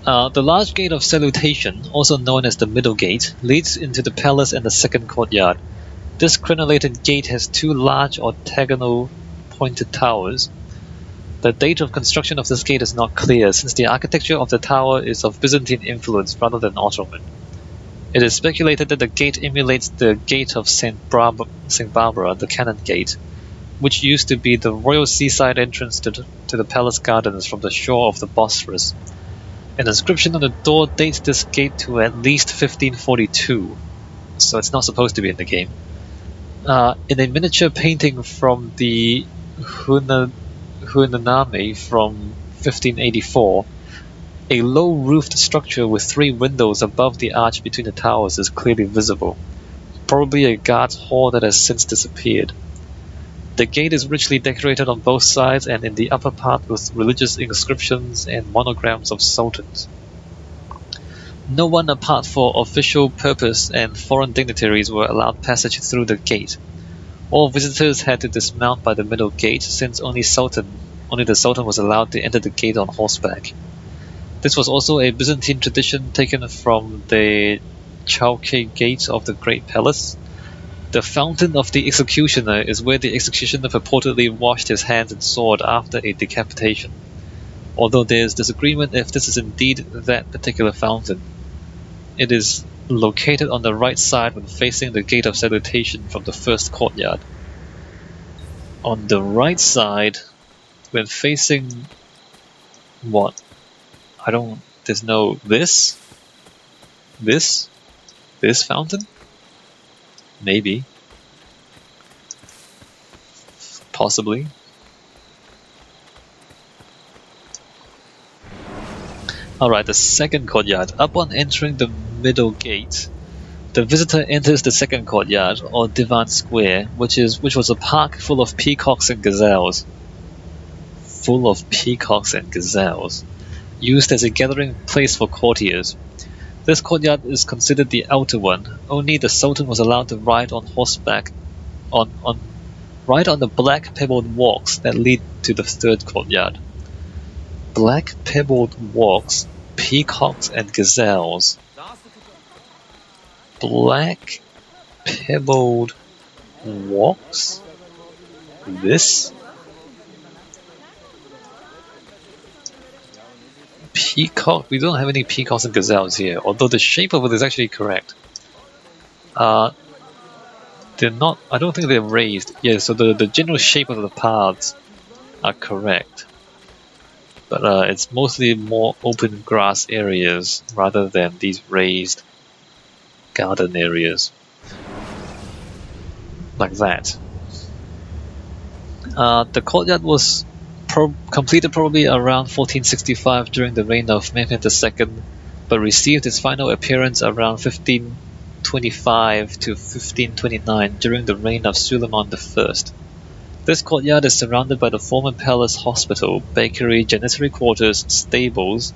The large gate of salutation, also known as the middle gate, leads into the palace and the second courtyard. This crenellated gate has two large octagonal pointed towers. The date of construction of this gate is not clear, since the architecture of the tower is of Byzantine influence rather than Ottoman. It is speculated that the gate emulates the Gate of St. Barbara, the Cannon Gate, which used to be the royal seaside entrance to the palace gardens from the shore of the Bosphorus. An inscription on the door dates this gate to at least 1542, so it's not supposed to be in the game. In a miniature painting from the Hunnaname from 1584, a low-roofed structure with three windows above the arch between the towers is clearly visible, probably a guard's hall that has since disappeared. The gate is richly decorated on both sides and in the upper part with religious inscriptions and monograms of sultans. No one apart for official purpose and foreign dignitaries were allowed passage through the gate. All visitors had to dismount by the middle gate, since only the Sultan was allowed to enter the gate on horseback. This was also a Byzantine tradition taken from the Topkapi Gate of the Great Palace. The Fountain of the Executioner is where the executioner purportedly washed his hands and sword after a decapitation, although there is disagreement if this is indeed that particular fountain. It is located on the right side when facing the Gate of Salutation from the first courtyard. On the right side, when facing what? There's no this fountain? Maybe. Possibly. Alright, the second courtyard. Upon entering the middle gate, the visitor enters the second courtyard, or Divan Square, which was a park full of peacocks and gazelles. Full of peacocks and gazelles. Used as a gathering place for courtiers. This courtyard is considered the outer one. Only the Sultan was allowed to ride on horseback ride on the black pebbled walks that lead to the third courtyard. Black pebbled walks, peacocks and gazelles. Black pebbled walks? This? Peacock? We don't have any peacocks and gazelles here, although the shape of it is actually correct. They're not, I don't think they're raised. Yeah, so the general shape of the paths are correct. But it's mostly more open grass areas rather than these raised garden areas. Like that. The courtyard was completed probably around 1465 during the reign of Mehmed II, but received its final appearance around 1525 to 1529 during the reign of Suleiman I. This courtyard is surrounded by the former palace hospital, bakery, janitary quarters, stables,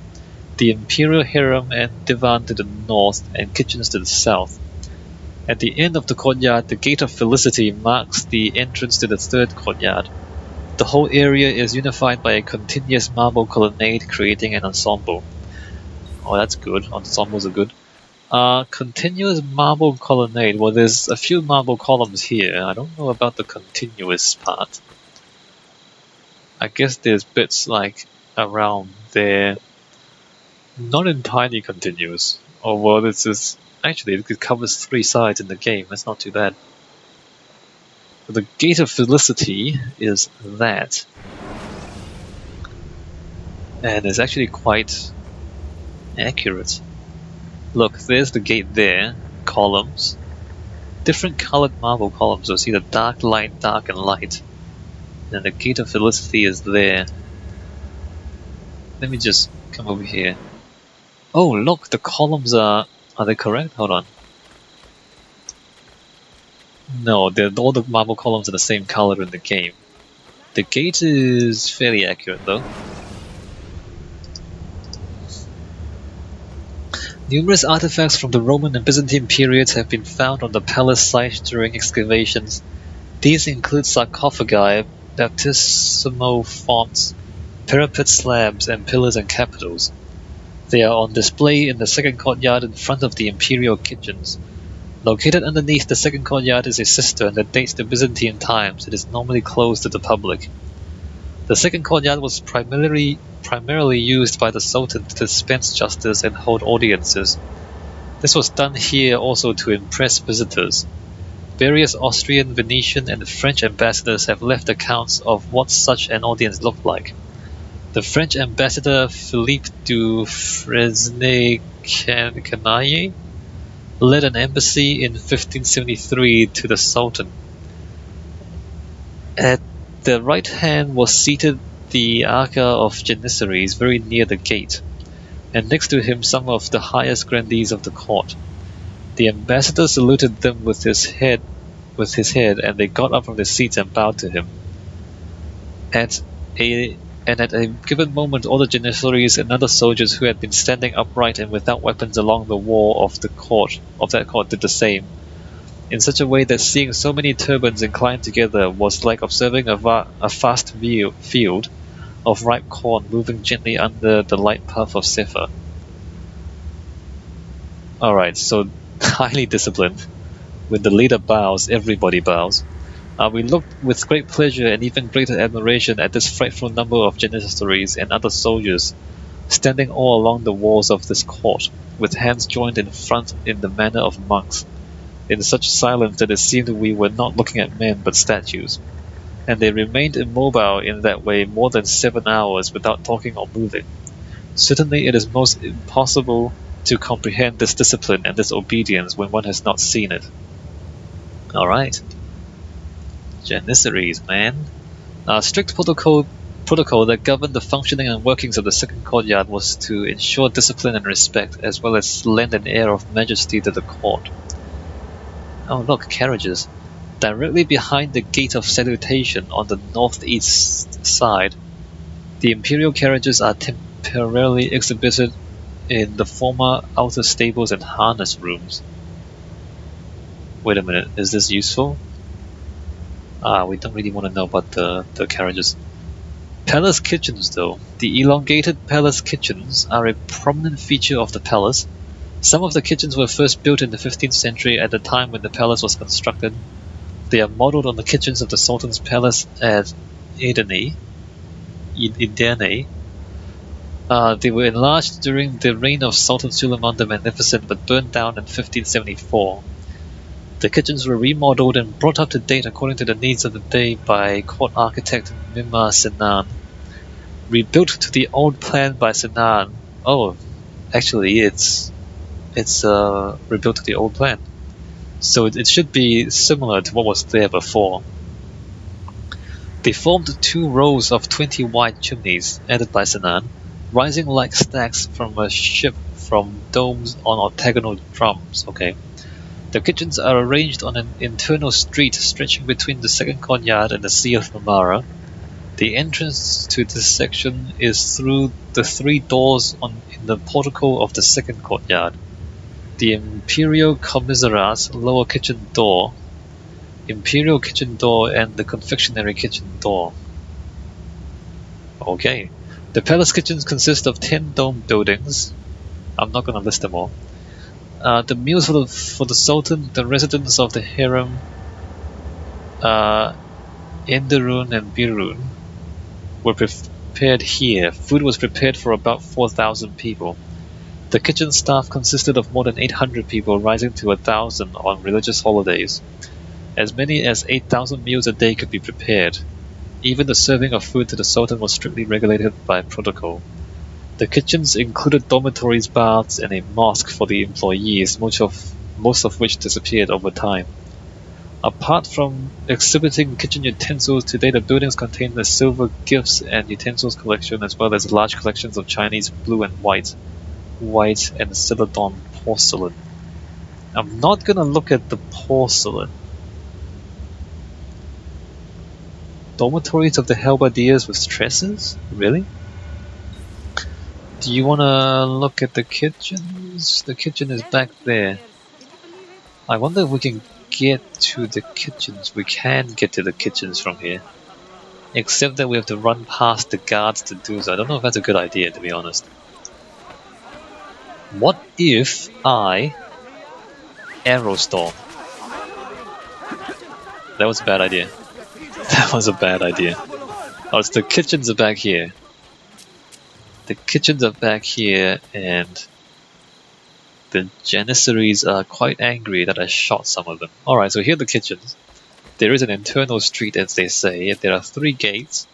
the imperial harem and divan to the north, and kitchens to the south. At the end of the courtyard, the Gate of Felicity marks the entrance to the third courtyard. The whole area is unified by a continuous marble colonnade, creating an ensemble. Oh, that's good. Ensembles are good. Continuous marble colonnade. Well, there's a few marble columns here. I don't know about the continuous part. I guess there's bits like around there. Not entirely continuous. Oh, well, this is... Actually, it covers 3 sides in the game. That's not too bad. The Gate of Felicity is that. And it's actually quite accurate. Look, there's the gate there. Columns. Different colored marble columns. You'll see the dark, light, dark, and light. And the Gate of Felicity is there. Let me just come over here. Oh, look, the columns are... Are they correct? Hold on. No, all the marble columns are the same color in the game. The gate is fairly accurate though. Numerous artifacts from the Roman and Byzantine periods have been found on the palace site during excavations. These include sarcophagi, baptismal fonts, parapet slabs, and pillars and capitals. They are on display in the second courtyard in front of the imperial kitchens. Located underneath the second courtyard is a cistern that dates to Byzantine times. It is normally closed to the public. The second courtyard was primarily used by the Sultan to dispense justice and hold audiences. This was done here also to impress visitors. Various Austrian, Venetian, and French ambassadors have left accounts of what such an audience looked like. The French ambassador Philippe du Fresnay-Canaille led an embassy in 1573 to the Sultan. At the right hand was seated the Aga of Janissaries very near the gate, and next to him some of the highest grandees of the court. The ambassador saluted them with his head, and they got up from their seats and bowed to him. At a given moment, all the Janissaries and other soldiers who had been standing upright and without weapons along the wall of that court did the same, in such a way that seeing so many turbans inclined together was like observing a vast field of ripe corn moving gently under the light puff of zephyr. Alright, so highly disciplined. When the leader bows, everybody bows. We looked with great pleasure and even greater admiration at this frightful number of Janissaries and other soldiers, standing all along the walls of this court, with hands joined in front in the manner of monks, in such silence that it seemed we were not looking at men but statues, and they remained immobile in that way more than 7 hours without talking or moving. Certainly it is most impossible to comprehend this discipline and this obedience when one has not seen it. Alright. Janissaries, man. Strict protocol that governed the functioning and workings of the second courtyard was to ensure discipline and respect, as well as lend an air of majesty to the court. Oh look, carriages. Directly behind the gate of salutation on the northeast side, the imperial carriages are temporarily exhibited in the former outer stables and harness rooms. Wait a minute, is this useful? We don't really want to know about the carriages. Palace kitchens, though. The elongated palace kitchens are a prominent feature of the palace. Some of the kitchens were first built in the 15th century at the time when the palace was constructed. They are modeled on the kitchens of the Sultan's palace at Edirne. They were enlarged during the reign of Sultan Suleiman the Magnificent but burned down in 1574. The kitchens were remodeled and brought up to date according to the needs of the day by court architect Mimar Sinan. Rebuilt to the old plan by Sinan. Oh, actually, it's rebuilt to the old plan. So it should be similar to what was there before. They formed 2 rows of 20 wide chimneys, added by Sinan, rising like stacks from a ship from domes on octagonal drums. Okay. The kitchens are arranged on an internal street stretching between the second courtyard and the Sea of Marmara. The entrance to this section is through the 3 doors in the portico of the second courtyard. The Imperial Commissariat's lower kitchen door, Imperial kitchen door, and the confectionery kitchen door. Okay. The palace kitchens consist of 10 dome buildings. I'm not going to list them all. The meals for the Sultan, the residents of the harem, Enderun and Birun, were prepared here. Food was prepared for about 4,000 people. The kitchen staff consisted of more than 800 people, rising to 1,000 on religious holidays. As many as 8,000 meals a day could be prepared. Even the serving of food to the Sultan was strictly regulated by protocol. The kitchens included dormitories, baths, and a mosque for the employees, most of which disappeared over time. Apart from exhibiting kitchen utensils, today the buildings contain a silver gifts and utensils collection, as well as large collections of Chinese blue and white and Celadon porcelain. I'm not gonna look at the porcelain. Dormitories of the halberdiers with trestles? Really? Do you want to look at the kitchens? The kitchen is back there. I wonder if we can get to the kitchens. We can get to the kitchens from here. Except that we have to run past the guards to do so. I don't know if that's a good idea, to be honest. What if I arrow storm? That was a bad idea. That was a bad idea. Oh, it's the kitchens are back here. The kitchens are back here, and the Janissaries are quite angry that I shot some of them. Alright, so here are the kitchens. There is an internal street, as they say. There are 3 gates.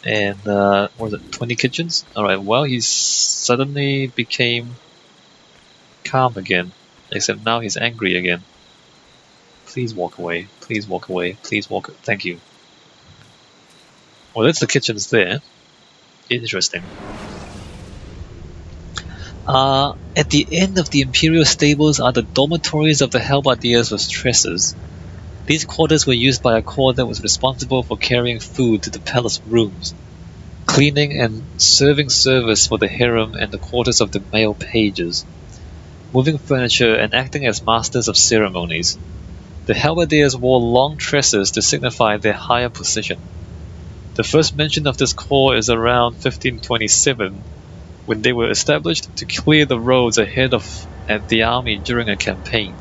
And, what was it, 20 kitchens? Alright, well, he suddenly became calm again. Except now he's angry again. Please walk away. Please walk away. Please walk. Thank you. Well, that's the kitchens there. Interesting. At the end of the Imperial stables are the dormitories of the halberdiers with trestles. These quarters were used by a corps that was responsible for carrying food to the palace rooms, cleaning and serving service for the harem and the quarters of the male pages, moving furniture and acting as masters of ceremonies. The halberdiers wore long tresses to signify their higher position. The first mention of this corps is around 1527, when they were established to clear the roads ahead of the army during a campaign.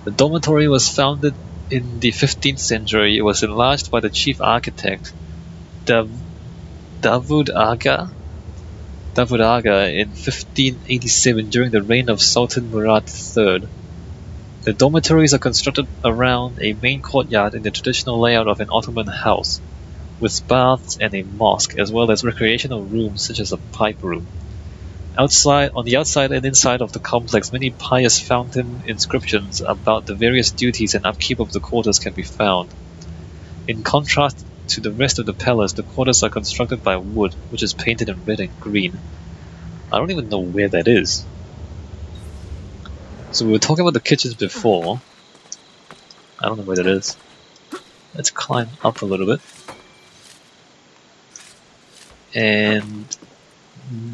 The dormitory was founded in the 15th century. It was enlarged by the chief architect, Davud Aga in 1587 during the reign of Sultan Murad III. The dormitories are constructed around a main courtyard in the traditional layout of an Ottoman house, with baths and a mosque, as well as recreational rooms such as a pipe room. On the outside and inside of the complex, many pious fountain inscriptions about the various duties and upkeep of the quarters can be found. In contrast to the rest of the palace, the quarters are constructed by wood, which is painted in red and green. I don't even know where that is. So we were talking about the kitchens before. I don't know where that is. Let's climb up a little bit. And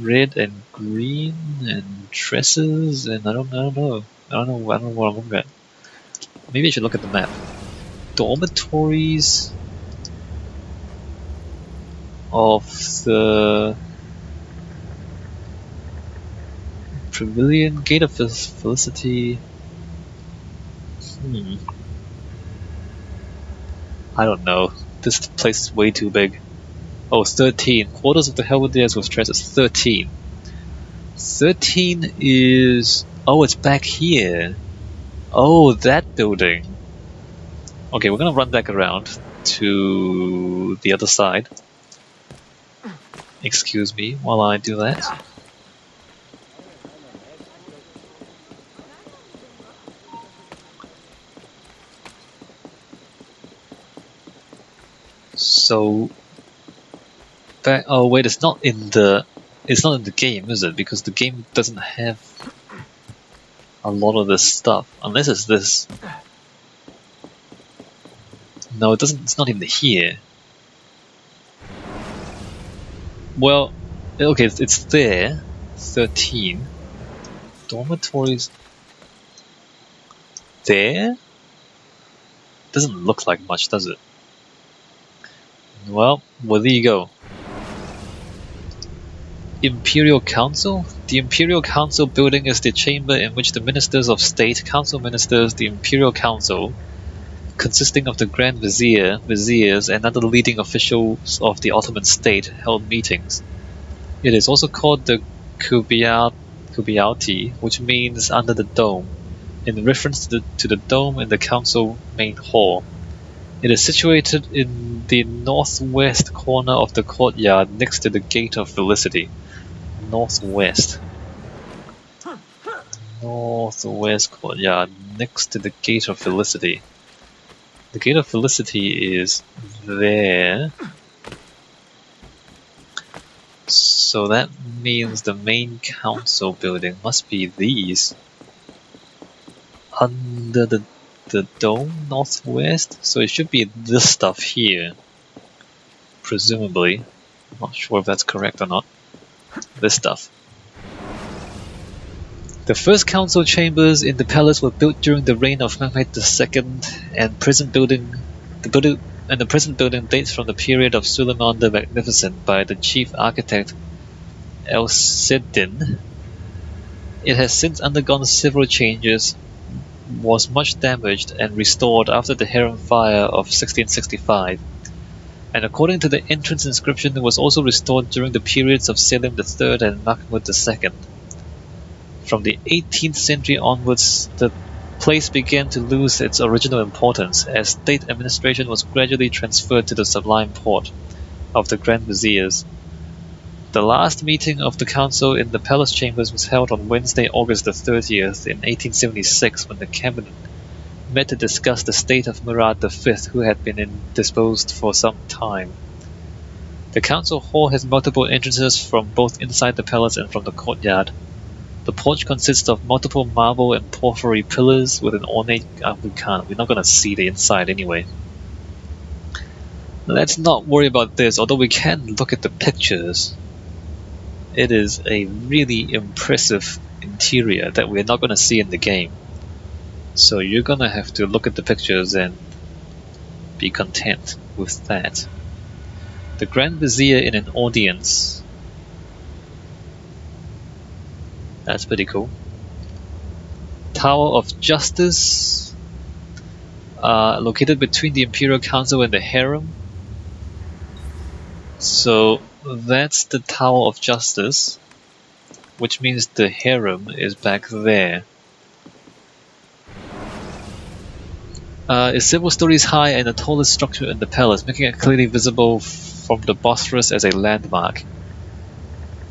red and green and tresses, and I don't know what I'm looking at. Maybe I should look at the map. Dormitories of the Pavilion, Gate of Felicity. I don't know. This place is way too big. Oh, 13. Quarters of the halberdiers with tresses. 13. 13 is... Oh, it's back here. Oh, that building. Okay, we're gonna run back around to the other side. Excuse me while I do that. So... Oh wait, it's not in the game, is it? Because the game doesn't have a lot of this stuff, unless it's this. No, it doesn't. It's not in here. Well, okay, it's there. 13 dormitories. There doesn't look like much, does it? Well, there you go. Imperial Council? The Imperial Council building is the chamber in which the Ministers of State, Council Ministers, the Imperial Council, consisting of the Grand Vizier, Viziers, and other leading officials of the Ottoman state, held meetings. It is also called the Kubiauti, which means under the dome, in reference to the dome in the council main hall. It is situated in the northwest corner of the courtyard next to the Gate of Felicity. Northwest courtyard next to the Gate of Felicity. The Gate of Felicity is there. So that means the main council building must be these. Under the dome, northwest? So it should be this stuff here. Presumably. I'm not sure if that's correct or not. This stuff. The first council chambers in the palace were built during the reign of Mehmed II, and the present building dates from the period of Suleiman the Magnificent by the chief architect El Sidin. It has since undergone several changes, was much damaged and restored after the Harem fire of 1665, and according to the entrance inscription it was also restored during the periods of Selim III and Mahmud II. From the 18th century onwards, the place began to lose its original importance as state administration was gradually transferred to the Sublime Porte of the Grand Viziers. The last meeting of the council in the palace chambers was held on Wednesday, August the 30th in 1876 when the cabinet met to discuss the state of Murad V, who had been indisposed for some time. The council hall has multiple entrances from both inside the palace and from the courtyard. The porch consists of multiple marble and porphyry pillars with an ornate... we're not going to see the inside anyway. Let's not worry about this, although we can look at the pictures. It is a really impressive interior that we're not going to see in the game. So you're going to have to look at the pictures and be content with that. The Grand Vizier in an audience. That's pretty cool. Tower of Justice. Located between the Imperial Council and the Harem. So that's the Tower of Justice, which means the Harem is back there. It's several stories high and the tallest structure in the palace, making it clearly visible from the Bosphorus as a landmark.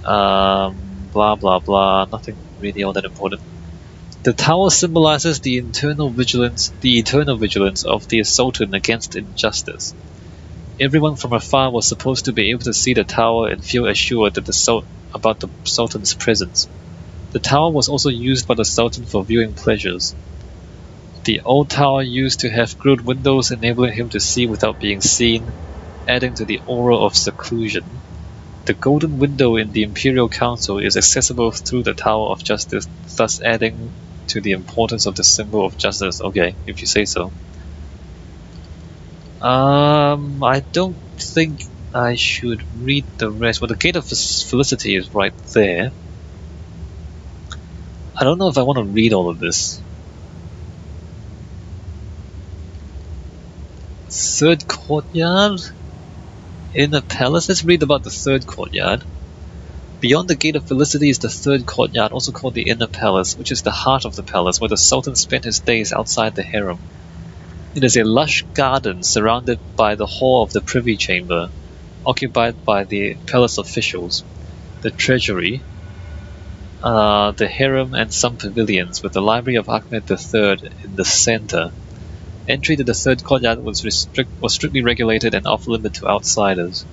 Blah blah blah, nothing really all that important. The tower symbolizes the eternal vigilance of the Sultan against injustice. Everyone from afar was supposed to be able to see the tower and feel assured that about the Sultan's presence. The tower was also used by the Sultan for viewing pleasures. The old tower used to have grilled windows enabling him to see without being seen, adding to the aura of seclusion. The golden window in the Imperial Council is accessible through the Tower of Justice, thus adding to the importance of the symbol of justice. Okay, if you say so. I don't think I should read the rest. Well, the Gate of Felicity is right there. I don't know if I want to read all of this. Third courtyard? In the palace? Let's read about the third courtyard. Beyond the Gate of Felicity is the third courtyard, also called the Inner Palace, which is the heart of the palace, where the Sultan spent his days outside the harem. It is a lush garden surrounded by the hall of the Privy Chamber, occupied by the palace officials, the treasury, the harem and some pavilions, with the Library of Ahmed III in the center. Entry to the third courtyard was strictly regulated and off-limit to outsiders.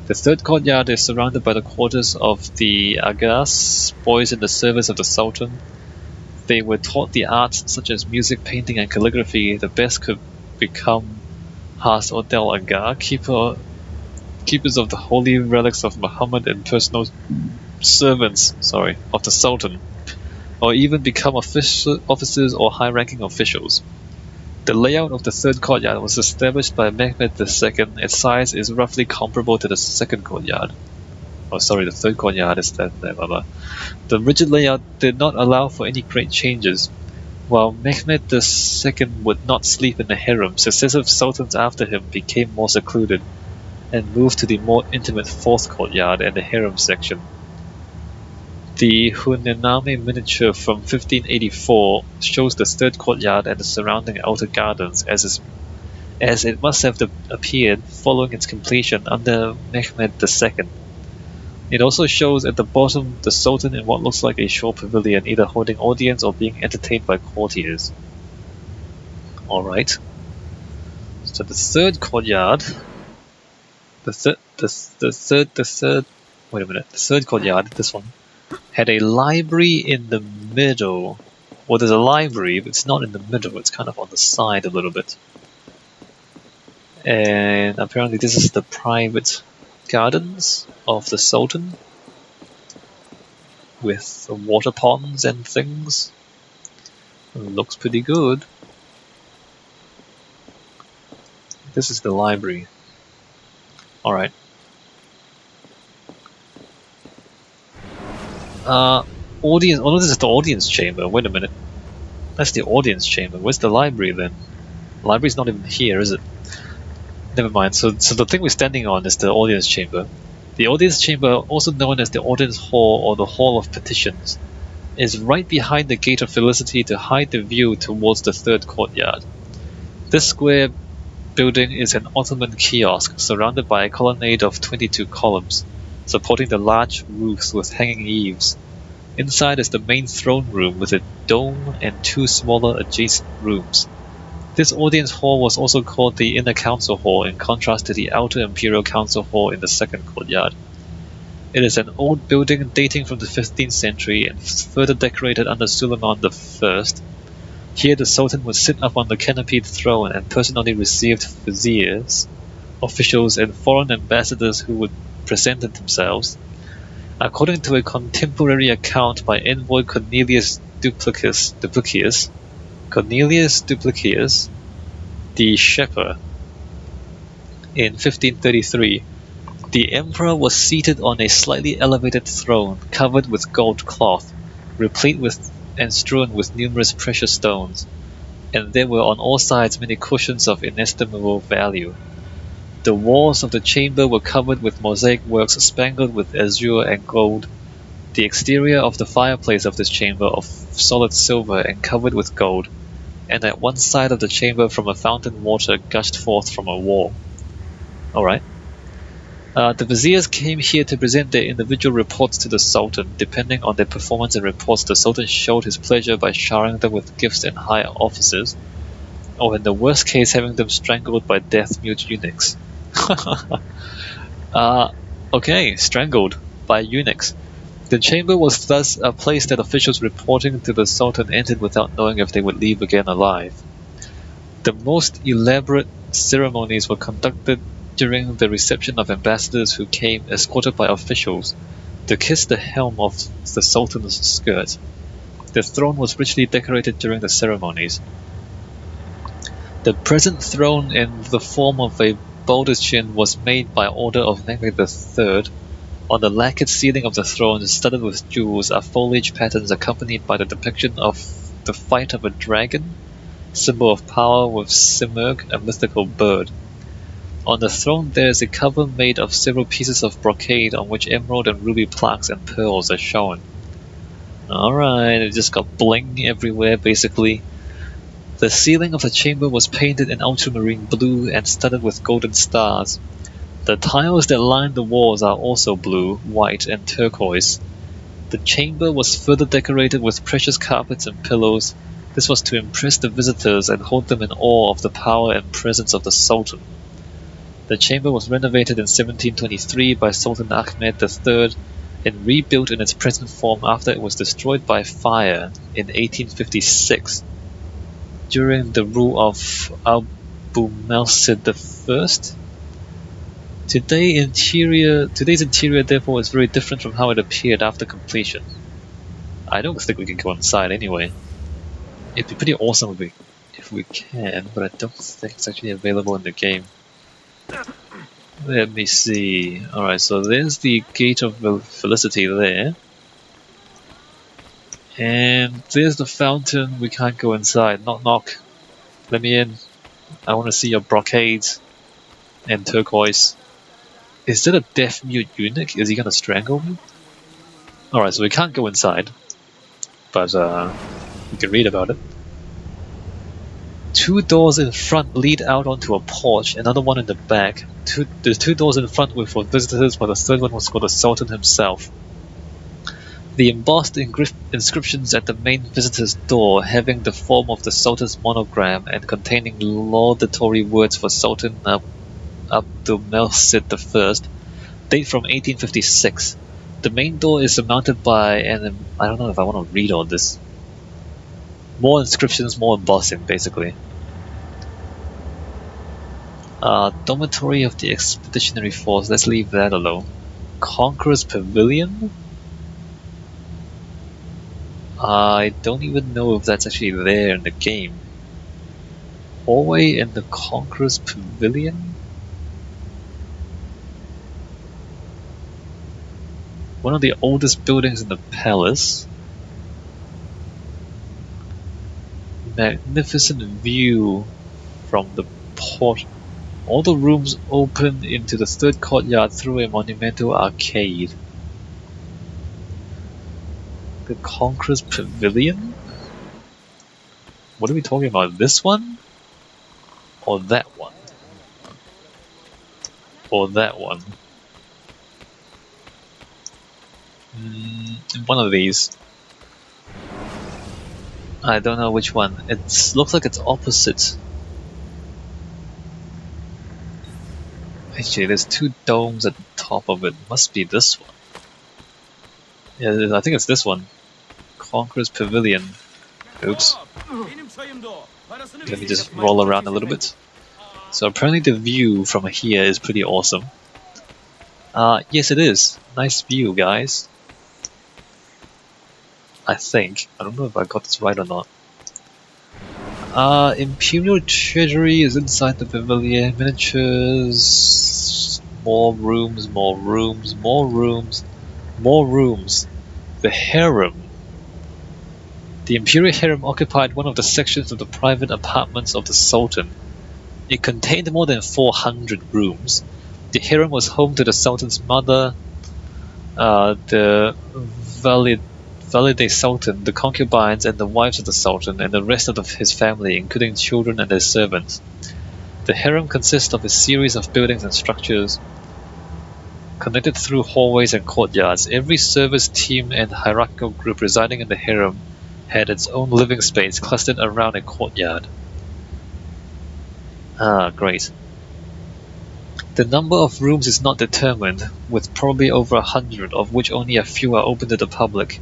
The third courtyard is surrounded by the quarters of the Agas, boys in the service of the Sultan. They were taught the arts such as music, painting, and calligraphy. The best could become Has Odel Aga, keepers of the holy relics of Muhammad and personal servants of the Sultan, or even become officers or high-ranking officials. The layout of the third courtyard was established by Mehmed II. Its size is roughly comparable to the second courtyard. The third courtyard is that. The rigid layout did not allow for any great changes. While Mehmed II would not sleep in the harem, successive sultans after him became more secluded and moved to the more intimate fourth courtyard and the harem section. The Hunename miniature from 1584 shows the third courtyard and the surrounding outer gardens as it must have appeared following its completion under Mehmed II. It also shows at the bottom the Sultan in what looks like a shore pavilion, either holding audience or being entertained by courtiers. Alright. So the third courtyard... The third courtyard, this one, had a library in the middle. Well, there's a library, but it's not in the middle. It's kind of on the side a little bit. And apparently this is the private gardens of the Sultan, with water ponds and things. It looks pretty good. This is the library. Alright. Audience. Oh, no, this is the audience chamber. Wait a minute. That's the audience chamber. Where's the library then? The library's not even here, is it? Never mind. So the thing we're standing on is the audience chamber. The audience chamber, also known as the audience hall or the hall of petitions, is right behind the gate of felicity to hide the view towards the third courtyard. This square building is an Ottoman kiosk surrounded by a colonnade of 22 columns, supporting the large roofs with hanging eaves. Inside is the main throne room with a dome and two smaller adjacent rooms. This audience hall was also called the Inner Council Hall in contrast to the Outer Imperial Council Hall in the second courtyard. It is an old building dating from the 15th century and further decorated under Suleiman I. Here the Sultan would sit up on the canopied throne and personally received viziers, officials, and foreign ambassadors who would present themselves. According to a contemporary account by envoy Cornelius Duplicius, the Shepherd, in 1533, the emperor was seated on a slightly elevated throne covered with gold cloth, replete with and strewn with numerous precious stones, and there were on all sides many cushions of inestimable value. The walls of the chamber were covered with mosaic works spangled with azure and gold. The exterior of the fireplace of this chamber of solid silver and covered with gold, and at one side of the chamber from a fountain water gushed forth from a wall. Alright. The viziers came here to present their individual reports to the Sultan. Depending on their performance and reports, the Sultan showed his pleasure by showering them with gifts and higher offices, or in the worst case having them strangled by deaf-mute eunuchs. Okay, strangled by eunuchs. The chamber was thus a place that officials reporting to the Sultan entered without knowing if they would leave again alive. The most elaborate ceremonies were conducted during the reception of ambassadors who came escorted by officials to kiss the helm of the Sultan's skirt. The throne was richly decorated during the ceremonies. The present throne in the form of a baldachin was made by order of Mehmed III. On the lacquered ceiling of the throne, studded with jewels, are foliage patterns accompanied by the depiction of the fight of a dragon, symbol of power with Simurgh, a mythical bird. On the throne there is a cover made of several pieces of brocade on which emerald and ruby plaques and pearls are shown. Alright, it just got bling everywhere basically. The ceiling of the chamber was painted in ultramarine blue and studded with golden stars. The tiles that line the walls are also blue, white, and turquoise. The chamber was further decorated with precious carpets and pillows. This was to impress the visitors and hold them in awe of the power and presence of the Sultan. The chamber was renovated in 1723 by Sultan Ahmed III and rebuilt in its present form after it was destroyed by fire in 1856 during the rule of Abu Melsid I. Today's interior therefore is very different from how it appeared after completion. I don't think we can go inside anyway. It'd be pretty awesome if we can, but I don't think it's actually available in the game. Let me see. Alright, so there's the Gate of Felicity there. And there's the fountain. We can't go inside. Knock knock. Let me in. I want to see your brocades and turquoise. Is that a deaf-mute eunuch? Is he gonna strangle me? Alright, so we can't go inside. But we can read about it. 2 doors in front lead out onto a porch, another one in the back. The 2 doors in front were for visitors, while the third one was for the Sultan himself. The embossed inscriptions at the main visitor's door, having the form of the Sultan's monogram and containing laudatory words for Sultan Abdulmelsid I, date from 1856. The main door is surmounted by an... I don't know if I want to read all this. More inscriptions, more embossing, basically. Dormitory of the Expeditionary Force, let's leave that alone. Conqueror's Pavilion? I don't even know if that's actually there in the game. Hallway in the Conqueror's Pavilion? one of the oldest buildings in the palace. Magnificent view from the port. All the rooms open into the third courtyard through a monumental arcade. The Conqueror's Pavilion? What are we talking about? This one? Or that one? Or that one? One of these. I don't know which one. It looks like it's opposite. Actually, there's two domes at the top of it. Must be this one. Yeah, I think it's this one. Conqueror's Pavilion. Oops. Let me just roll around a little bit. So apparently the view from here is pretty awesome. Yes it is. Nice view, guys. I think. I don't know if I got this right or not. Imperial Treasury is inside the pavilion. Miniatures. More rooms, more rooms, more rooms, more rooms. The harem. The Imperial harem occupied one of the sections of the private apartments of the Sultan. It contained more than 400 rooms. The harem was home to the Sultan's mother, the Valide Sultan, the concubines and the wives of the Sultan, and the rest of his family, including children and their servants. The harem consists of a series of buildings and structures connected through hallways and courtyards. Every service team and hierarchical group residing in the harem had its own living space clustered around a courtyard. Great. The number of rooms is not determined, with probably over 100, of which only a few are open to the public.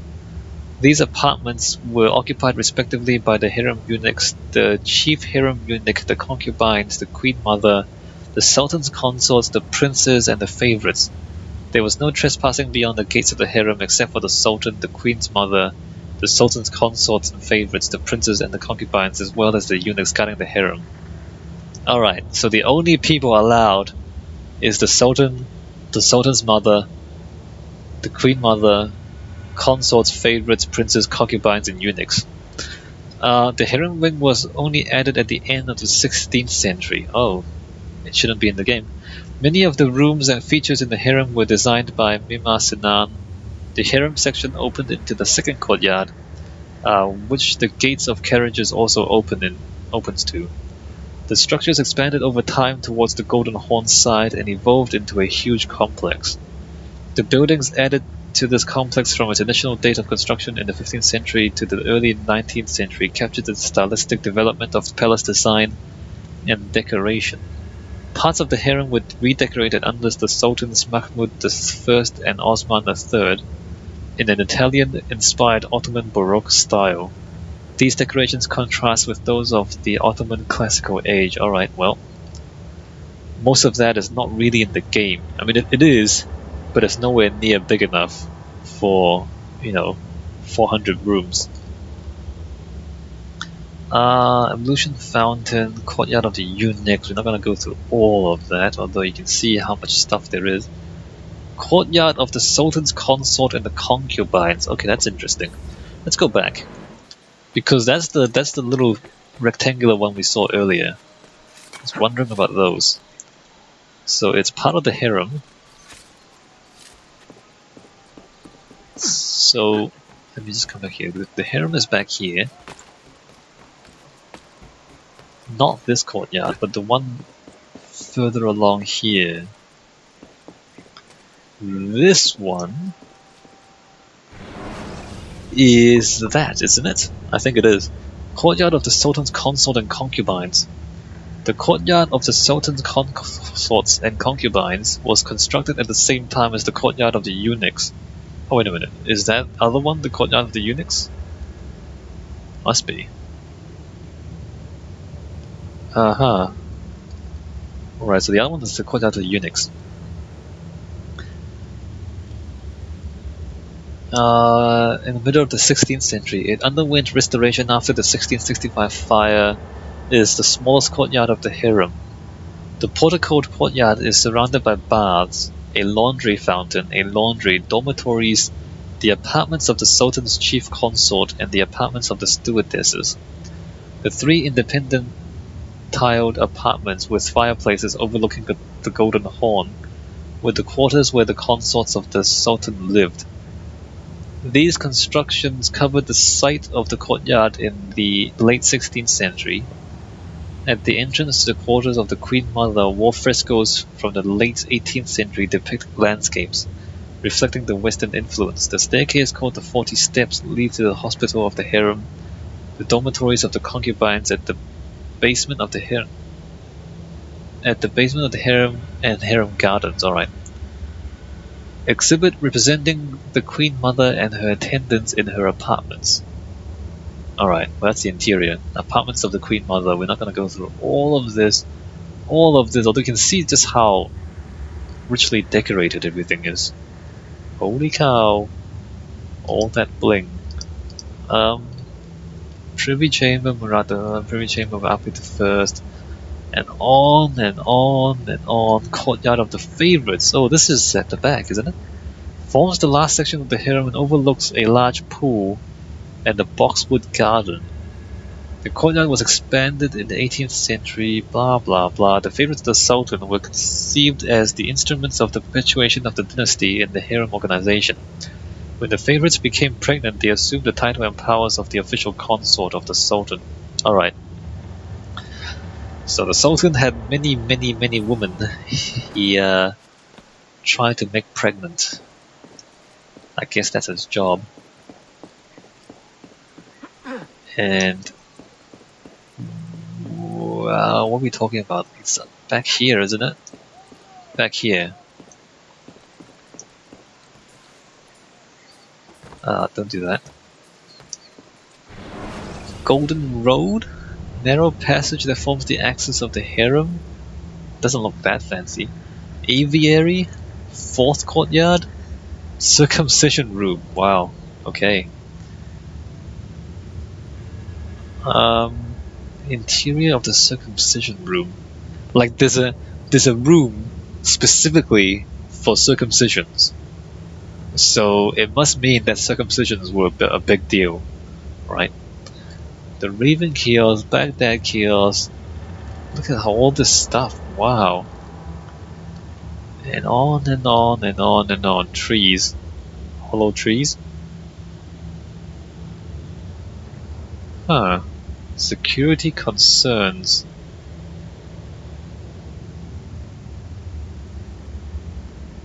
These apartments were occupied respectively by the harem eunuchs, the chief harem eunuch, the concubines, the queen mother, the sultan's consorts, the princes, and the favorites. There was no trespassing beyond the gates of the harem except for the sultan, the queen's mother, the sultan's consorts and favorites, the princes and the concubines, as well as the eunuchs guarding the harem. Alright, so the only people allowed is the sultan, the sultan's mother, the queen mother, consorts, favorites, princes, concubines, and eunuchs. The harem wing was only added at the end of the 16th century. Oh, it shouldn't be in the game. Many of the rooms and features in the harem were designed by Mimar Sinan. The harem section opened into the second courtyard, which the gates of carriages also opens to. The structures expanded over time towards the Golden Horn side and evolved into a huge complex. The buildings added to this complex from its initial date of construction in the 15th century to the early 19th century captured the stylistic development of palace design and decoration. Parts of the harem were redecorated under the Sultans Mahmud I and Osman III in an Italian-inspired Ottoman Baroque style. These decorations contrast with those of the Ottoman classical age. Alright, well, most of that is not really in the game. I mean, it is, but it's nowhere near big enough for, 400 rooms. Evolution Fountain, Courtyard of the Eunuchs. We're not going to go through all of that, although you can see how much stuff there is. Courtyard of the Sultan's Consort and the Concubines. Okay, that's interesting. Let's go back, because that's the little rectangular one we saw earlier. I was wondering about those. So it's part of the harem. So let me just come back here. The harem is back here. Not this courtyard, but the one further along here. This one is that, isn't it? I think it is. Courtyard of the Sultan's Consort and Concubines. The courtyard of the Sultan's consorts and concubines was constructed at the same time as the courtyard of the eunuchs. Oh, wait a minute. Is that other one the courtyard of the eunuchs? Must be. Alright, so the other one is the courtyard of the eunuchs. In the middle of the 16th century, it underwent restoration after the 1665 fire. It is the smallest courtyard of the harem. The porticoed courtyard is surrounded by baths. a laundry fountain, a laundry, dormitories, the apartments of the Sultan's chief consort, and the apartments of the stewardesses. The three independent tiled apartments with fireplaces overlooking the Golden Horn were the quarters where the consorts of the Sultan lived. These constructions covered the site of the courtyard in the late 16th century. At the entrance to the quarters of the Queen Mother, wall frescoes from the late 18th century depict landscapes, reflecting the Western influence. The staircase called the 40 Steps lead to the hospital of the harem, the dormitories of the concubines at the basement of the harem, and harem gardens. Alright. Exhibit representing the Queen Mother and her attendants in her apartments. Alright, well, that's the interior. Apartments of the Queen Mother. We're not going to go through all of this, although you can see just how richly decorated everything is. Holy cow. All that bling. Privy Chamber, Murata, Privy Chamber of Ahmed I, and on and on and on. Courtyard of the Favorites. Oh, this is at the back, isn't it? Forms the last section of the harem and overlooks a large pool and the boxwood garden. The courtyard was expanded in the 18th century, blah blah blah. The favorites of the Sultan were conceived as the instruments of the perpetuation of the dynasty in the harem organization. When the favorites became pregnant, they assumed the title and powers of the official consort of the Sultan. Alright. So the Sultan had many women he tried to make pregnant. I guess that's his job. And well, what are we talking about? It's back here, isn't it? Back here. Don't do that. Golden Road? Narrow passage that forms the axis of the harem? Doesn't look that fancy. Aviary? Fourth courtyard? Circumcision room. Wow. Okay. Interior of the circumcision room. Like there's a room specifically for circumcisions. So it must mean that circumcisions were a big deal, right? The Raven kiosk, Baghdad kiosk. Look at all this stuff. Wow. And on and on and on and on. Trees. Hollow trees. Huh. Security concerns.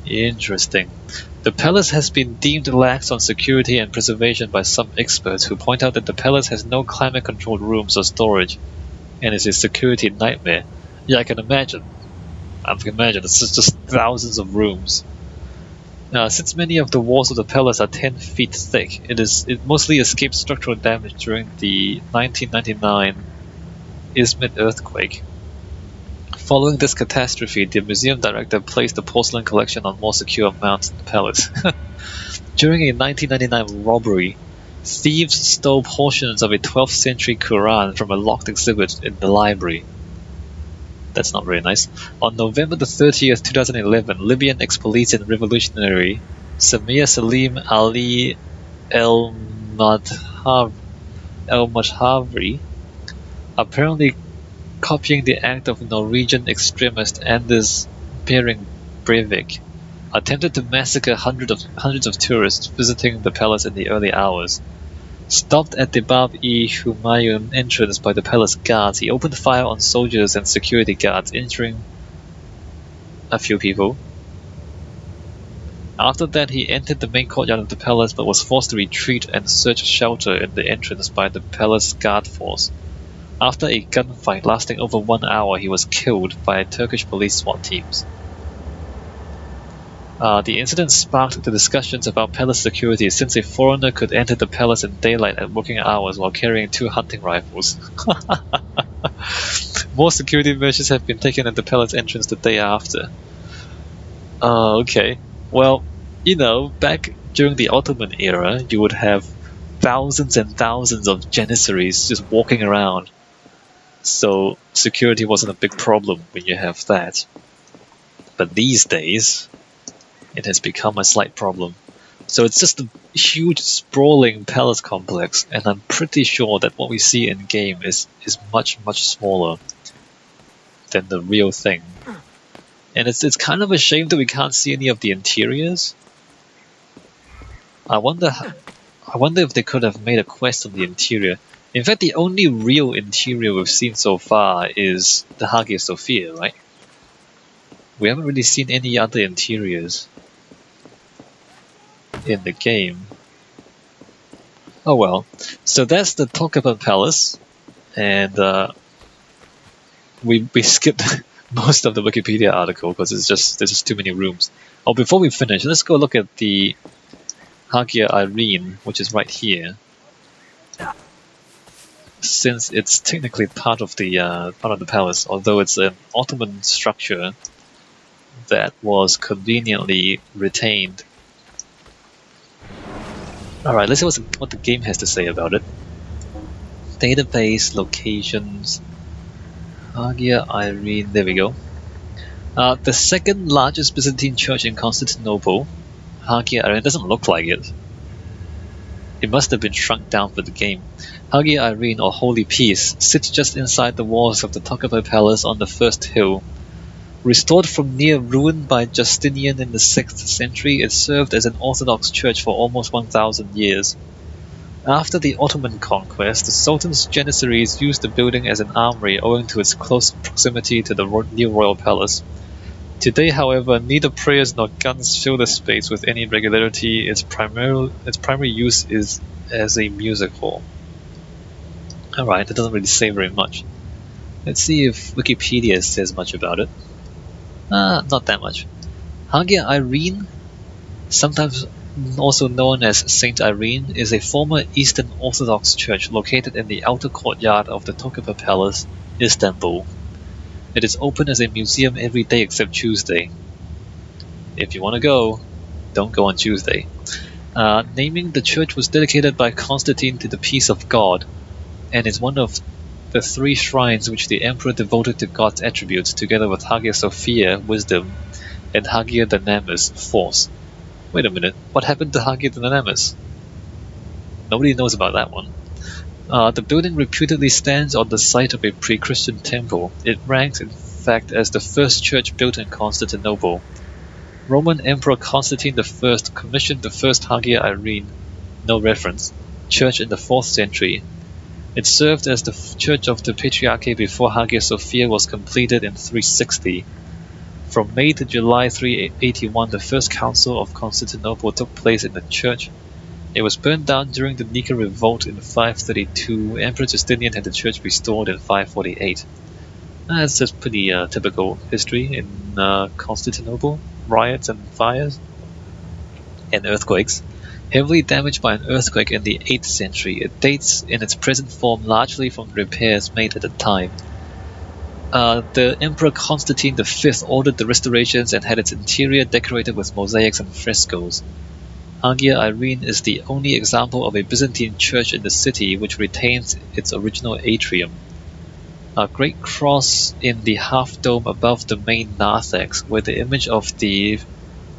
Interesting. The palace has been deemed lax on security and preservation by some experts who point out that the palace has no climate-controlled rooms or storage and is a security nightmare. Yeah, I can imagine. It's just thousands of rooms. Since many of the walls of the palace are 10 feet thick, it mostly escaped structural damage during the 1999 Izmit earthquake. Following this catastrophe, the museum director placed the porcelain collection on more secure mounts in the palace. During a 1999 robbery, thieves stole portions of a 12th century Quran from a locked exhibit in the library. That's not very nice. On November the 30th, 2011, Libyan ex-police and revolutionary Samir Salim Ali El-Mashhavri, apparently copying the act of Norwegian extremist Anders Behring Breivik, attempted to massacre hundreds of tourists visiting the palace in the early hours. Stopped at the Bab-e-Humayun entrance by the palace guards, he opened fire on soldiers and security guards, injuring a few people. After that, he entered the main courtyard of the palace but was forced to retreat and search shelter in the entrance by the palace guard force. After a gunfight lasting over 1 hour, he was killed by Turkish police SWAT teams. The incident sparked the discussions about palace security, since a foreigner could enter the palace in daylight at working hours while carrying 2 hunting rifles. More security measures have been taken at the palace entrance the day after. Okay. Well, back during the Ottoman era, you would have thousands and thousands of janissaries just walking around. So security wasn't a big problem when you have that. But these days, it has become a slight problem. So it's just a huge sprawling palace complex, and I'm pretty sure that what we see in game is much smaller than the real thing. And it's kind of a shame that we can't see any of the interiors. I wonder if they could have made a quest on the interior. In fact, the only real interior we've seen so far is the Hagia Sophia, right? We haven't really seen any other interiors in the game. Oh well. So that's the Topkapi Palace, and we skipped most of the Wikipedia article because there's just too many rooms. Oh, before we finish, let's go look at the Hagia Irene, which is right here. Since it's technically part of the palace, although it's an Ottoman structure that was conveniently retained. Alright, let's see what the game has to say about it. Database, locations, Hagia Irene, there we go. The second largest Byzantine church in Constantinople, Hagia Irene, doesn't look like it. It must have been shrunk down for the game. Hagia Irene, or Holy Peace, sits just inside the walls of the Topkapi Palace on the first hill. Restored from near ruin by Justinian in the 6th century, it served as an Orthodox church for almost 1,000 years. After the Ottoman conquest, the Sultan's Janissaries used the building as an armory owing to its close proximity to the new royal palace. Today, however, neither prayers nor guns fill the space with any regularity. Its primary use is as a music hall. Alright, that doesn't really say very much. Let's see if Wikipedia says much about it. Not that much. Hagia Irene, sometimes also known as Saint Irene, is a former Eastern Orthodox church located in the outer courtyard of the Topkapi Palace, Istanbul. It is open as a museum every day except Tuesday. If you want to go, don't go on Tuesday. Naming the church was dedicated by Constantine to the peace of God, and is one of the 3 shrines which the emperor devoted to God's attributes, together with Hagia Sophia, wisdom, and Hagia Dynamis, force. Wait a minute, what happened to Hagia Dynamis? Nobody knows about that one. The building reputedly stands on the site of a pre-Christian temple. It ranks, in fact, as the first church built in Constantinople. Roman Emperor Constantine I commissioned the first Hagia Irene, no reference, church in the 4th century. It served as the church of the Patriarchy before Hagia Sophia was completed in 360. From May to July 381, the first council of Constantinople took place in the church. It was burned down during the Nika revolt in 532. Emperor Justinian had the church restored in 548. That's just pretty typical history in Constantinople. Riots and fires and earthquakes. Heavily damaged by an earthquake in the 8th century, it dates in its present form largely from repairs made at the time. The Emperor Constantine V ordered the restorations and had its interior decorated with mosaics and frescoes. Hagia Irene is the only example of a Byzantine church in the city which retains its original atrium. A great cross in the half-dome above the main narthex, where the image of the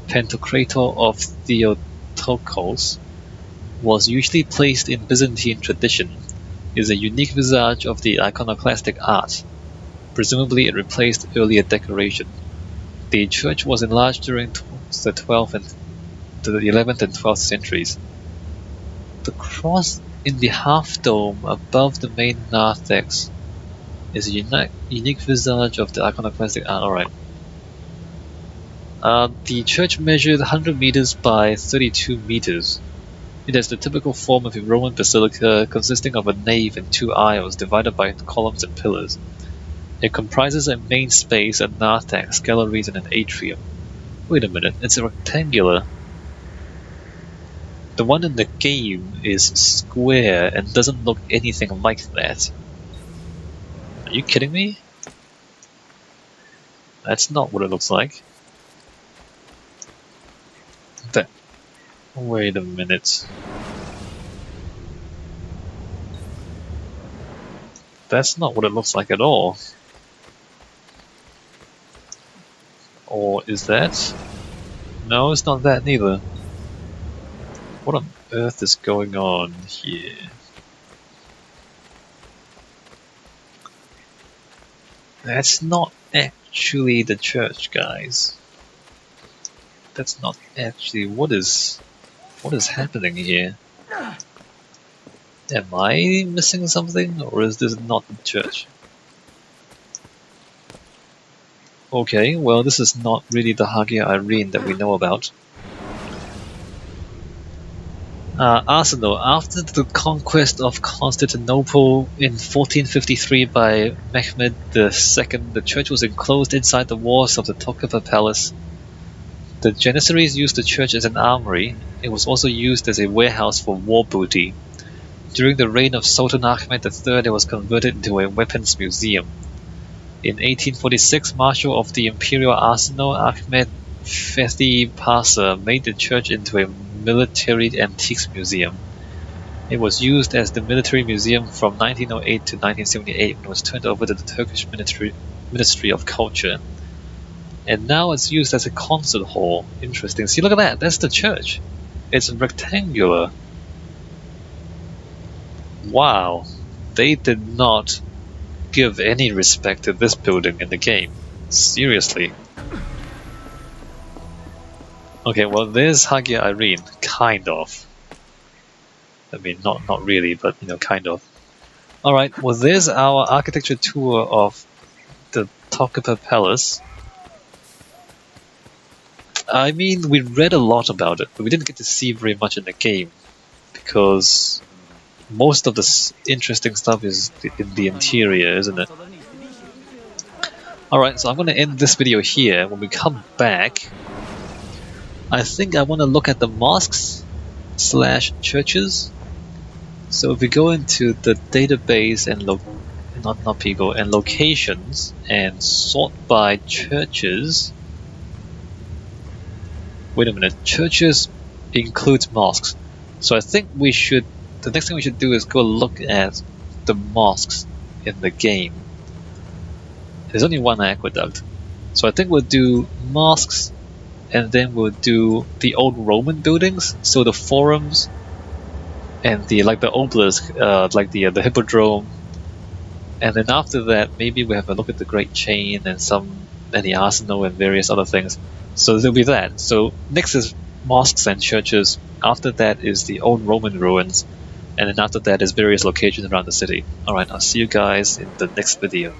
Pantocrator of Theotokos was usually placed in Byzantine tradition, is a unique visage of the iconoclastic art. Presumably it replaced earlier decoration. The church was enlarged during the 11th and 12th centuries. The cross in the half-dome above the main narthex is a unique visage of the iconoclastic art. Alright. The church measured 100 meters by 32 meters. It has the typical form of a Roman basilica consisting of a nave and 2 aisles divided by columns and pillars. It comprises a main space, a narthex, galleries, and an atrium. Wait a minute, it's a rectangular. The one in the game is square and doesn't look anything like that. Are you kidding me? That's not what it looks like. Wait a minute. That's not what it looks like at all. Or is that? No, it's not that neither. What on earth is going on here? That's not actually the church, guys. That's not actually what is happening here. Am I missing something, or is this not the church? Okay, well, this is not really the Hagia Irene that we know about. Arsenal. After the conquest of Constantinople in 1453 by Mehmed II, the church was enclosed inside the walls of the Topkapi Palace. The Janissaries used the church as an armory. It was also used as a warehouse for war booty. During the reign of Sultan Ahmed III, it was converted into a weapons museum. In 1846, Marshal of the Imperial Arsenal Ahmed Fethi Pasha made the church into a military antiques museum. It was used as the military museum from 1908 to 1978 when it was turned over to the Turkish Ministry of Culture. And now it's used as a concert hall. Interesting. See, look at that. That's the church. It's rectangular. Wow. They did not give any respect to this building in the game. Seriously. Okay, well, there's Hagia Irene. Kind of. I mean, not really, but, kind of. Alright, well, there's our architecture tour of the Topkapi Palace. I mean, we read a lot about it, but we didn't get to see very much in the game, because most of the interesting stuff is in the interior, isn't it? Alright, so I'm going to end this video here. When we come back, I think I want to look at the mosques / churches. So if we go into the database and not people and locations and sort by churches. Wait a minute, churches includes mosques. So I think the next thing we should do is go look at the mosques in the game. There's only one aqueduct. So I think we'll do mosques, and then we'll do the old Roman buildings, so the forums and the obelisk, the hippodrome. And then after that, maybe we have a look at the Great Chain and the arsenal and various other things. So there'll be that. So next is mosques and churches. After that is the old Roman ruins. And then after that is various locations around the city. Alright, I'll see you guys in the next video.